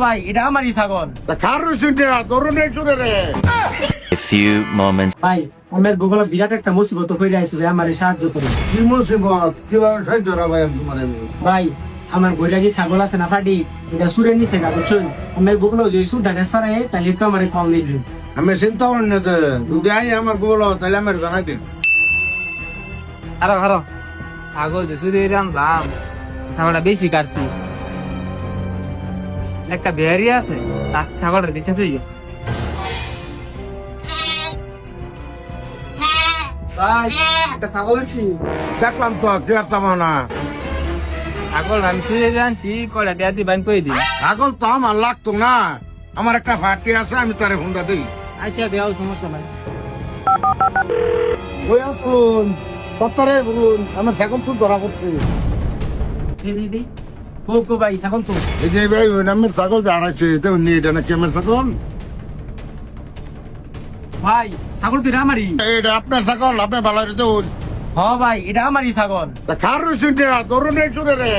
ভাই এটা আমারই ছাগল। তা খার রসুনটা দরুনের চুরে রে। A few moments. ভাই আমার গুগল বিরাট একটা মুসিবত হয়ে আইছে ভাই, আমারে সাহায্য করুন। কি মুসিবত, কিভাবে সাহায্য করা ভাই তোমার আমি? ভাই আমার বইটা কি ছাগল আছে না ফাটি, এটা সুরের নিচে গা বুঝছেন। আমার গুগল যদি সুরটা ট্রান্সফার হয় তাহলে একটু আমার কম দিন। আমি চিন্তা করেন না যে যদি আই আমার গুলো তাহলে আমার জানাই দিন। আরো আরো ছাগল যে শুধু এরকম দাম, ছাগলটা বেশি কাটতি। একটা বেহারি আছে, তার ছাগলটা বেঁচে তুই। ভাই একটা ছাগল কি দেখলাম তো কি আর তেমন না। ছাগল আমি শুয়ে জানছি কয়টা দেয়া দি বাইন করে দিই। ছাগল তো আমার লাগতো না, আমার একটা ফাটি আছে, আমি তারে ফোনটা দিই। আচ্ছা দেওয়া সমস্যা নাই। ওই আসুন কত্তারে বলুন, আমার ছাগল তো ধরা পড়ছে। দিদি কো ভাই ছাগল তো এই যে ভাই ওই নামের ছাগল দাঁড়াচ্ছে, তো নিয়ে এটা নাকি আমার ছাগল? ভাই ছাগল তো এটা আমারই। এটা আপনার ছাগল, আপনি ভালো রে দেউন। ভাই এটা আমারই ছাগল। তা খার রসুনটা দরুনের চুরে রে।